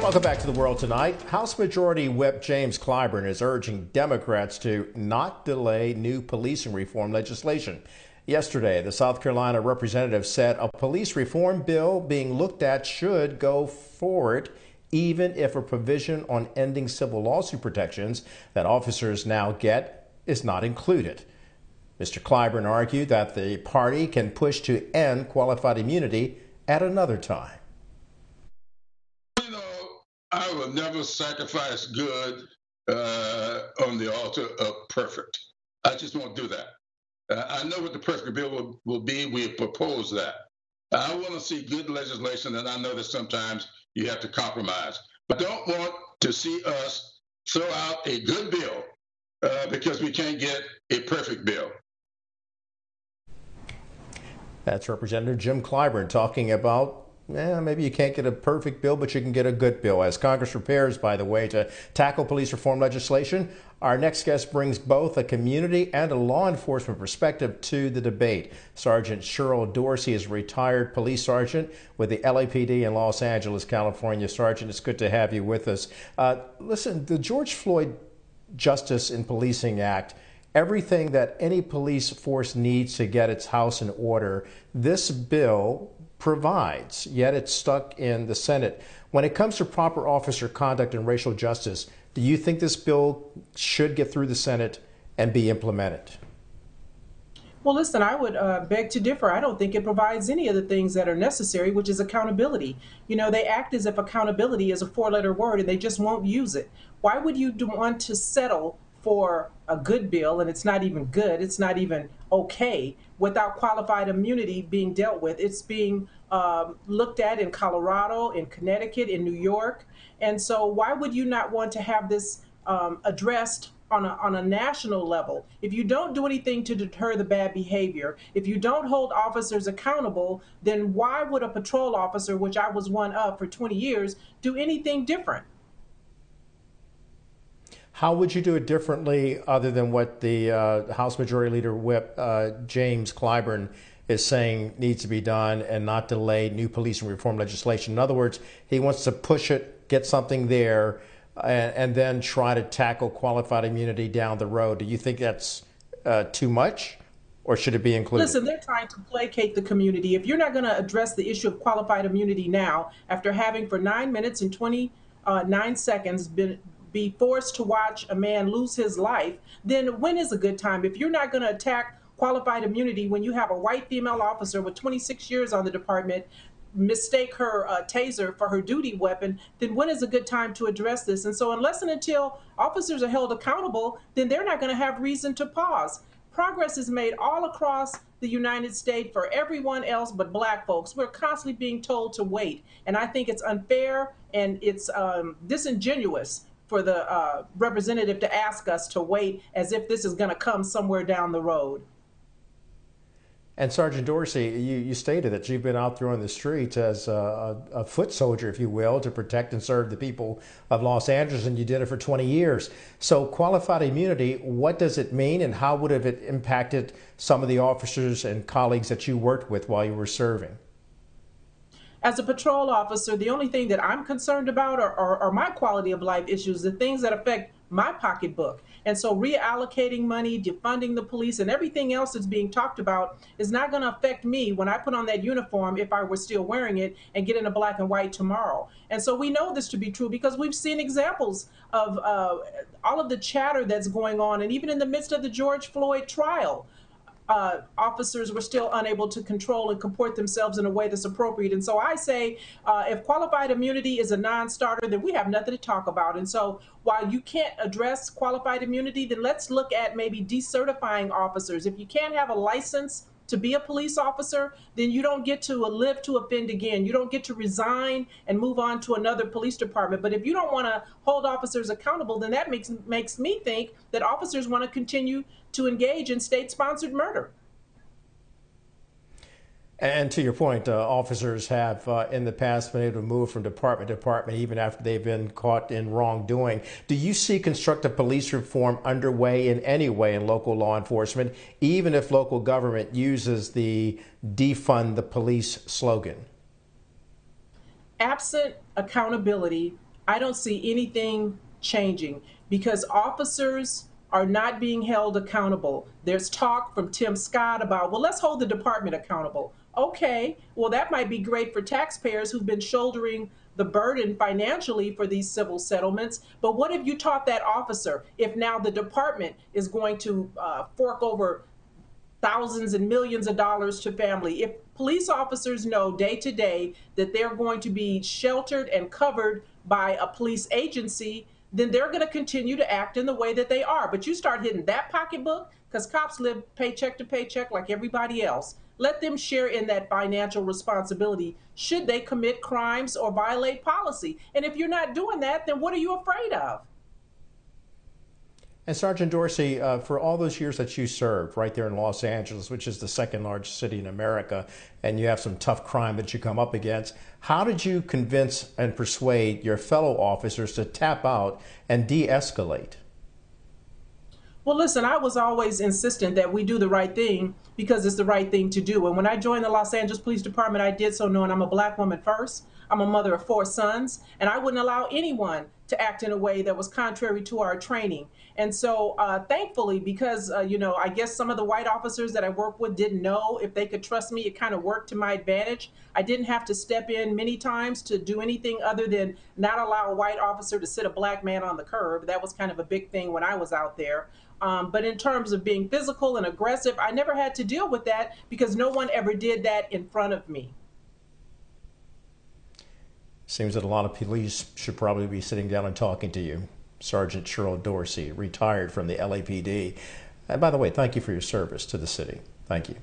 Welcome back to The World Tonight. House Majority Whip James Clyburn is urging Democrats to not delay new policing reform legislation. Yesterday, the South Carolina representative said a police reform bill being looked at should go forward, even if a provision on ending civil lawsuit protections that officers now get is not included. Mr. Clyburn argued that the party can push to end qualified immunity at another time. I will never sacrifice good on the altar of perfect. I just won't do that. I know what the perfect bill will be. We have proposed that. I want to see good legislation, and I know that sometimes you have to compromise. But I don't want to see us throw out a good bill because we can't get a perfect bill. That's Representative Jim Clyburn talking about maybe you can't get a perfect bill, but you can get a good bill. As Congress prepares, by the way, to tackle police reform legislation, our next guest brings both a community and a law enforcement perspective to the debate. Sergeant Cheryl Dorsey is a retired police sergeant with the LAPD in Los Angeles, California. Sergeant, it's good to have you with us. Listen, the George Floyd Justice in Policing Act, everything that any police force needs to get its house in order, this bill provides, yet it's stuck in the Senate. When it comes to proper officer conduct and racial justice, do you think this bill should get through the Senate and be implemented? Well, listen, I would beg to differ. I don't think it provides any of the things that are necessary, which is accountability. You know, they act as if accountability is a four-letter word and they just won't use it. Why would you want to settle for a good bill, and it's not even good, it's not even okay, without qualified immunity being dealt with? It's being looked at in Colorado, in Connecticut, in New York. And so why would you not want to have this addressed on a national level? If you don't do anything to deter the bad behavior, if you don't hold officers accountable, then why would a patrol officer, which I was one of for 20 years, do anything different? How would you do it differently other than what the House Majority Leader Whip James Clyburn is saying needs to be done and not delay new policing reform legislation? In other words, he wants to push it, get something there, and then try to tackle qualified immunity down the road. Do you think that's too much, or should it be included? Listen, they're trying to placate the community. If you're not going to address the issue of qualified immunity now, after having for 9 minutes and 29 seconds be forced to watch a man lose his life, then when is a good time? If you're not going to attack qualified immunity when you have a white female officer with 26 years on the department mistake her taser for her duty weapon, then when is a good time to address this? And so unless and until officers are held accountable, then they're not going to have reason to pause. Progress is made all across the United States for everyone else but Black folks. We're constantly being told to wait. And I think it's unfair and it's disingenuous for the representative to ask us to wait as if this is going to come somewhere down the road. And Sergeant Dorsey, you stated that you've been out there on the streets as a foot soldier, if you will, to protect and serve the people of Los Angeles, and you did it for 20 years. So qualified immunity, what does it mean, and how would it have impacted some of the officers and colleagues that you worked with while you were serving? As a patrol officer, the only thing that I'm concerned about are my quality of life issues, the things that affect my pocketbook. And so reallocating money, defunding the police, and everything else that's being talked about is not going to affect me when I put on that uniform, if I were still wearing it, and get into black and white tomorrow. And so we know this to be true because we've seen examples of all of the chatter that's going on. And even in the midst of the George Floyd trial, officers were still unable to control and comport themselves in a way that's appropriate. And so I say, if qualified immunity is a non-starter, then we have nothing to talk about. And so while you can't address qualified immunity, then let's look at maybe decertifying officers. If you can't have a license to be a police officer, then you don't get to live to offend again. You don't get to resign and move on to another police department. But if you don't want to hold officers accountable, then that makes me think that officers want to continue to engage in state-sponsored murder. And to your point, officers have in the past been able to move from department to department even after they've been caught in wrongdoing. Do you see constructive police reform underway in any way in local law enforcement, even if local government uses the defund the police slogan? Absent accountability, I don't see anything changing because officers are not being held accountable. There's talk from Tim Scott about, well, let's hold the department accountable. Okay, well, that might be great for taxpayers who've been shouldering the burden financially for these civil settlements. But what if you taught that officer if now the department is going to fork over thousands and millions of dollars to family? If police officers know day to day that they're going to be sheltered and covered by a police agency, then they're going to continue to act in the way that they are. But you start hitting that pocketbook, because cops live paycheck to paycheck like everybody else. Let them share in that financial responsibility should they commit crimes or violate policy. And if you're not doing that, then what are you afraid of? And Sergeant Dorsey, for all those years that you served right there in Los Angeles, which is the second largest city in America, and you have some tough crime that you come up against, how did you convince and persuade your fellow officers to tap out and de-escalate? Well, listen, I was always insistent that we do the right thing because it's the right thing to do. And when I joined the Los Angeles Police Department, I did so knowing I'm a Black woman first. I'm a mother of 4 sons, and I wouldn't allow anyone to act in a way that was contrary to our training. And so, thankfully, because, I guess some of the white officers that I worked with didn't know if they could trust me, it kind of worked to my advantage. I didn't have to step in many times to do anything other than not allow a white officer to sit a Black man on the curb. That was kind of a big thing when I was out there. But in terms of being physical and aggressive, I never had to deal with that because no one ever did that in front of me. Seems that a lot of police should probably be sitting down and talking to you. Sergeant Cheryl Dorsey, retired from the LAPD. And by the way, thank you for your service to the city. Thank you.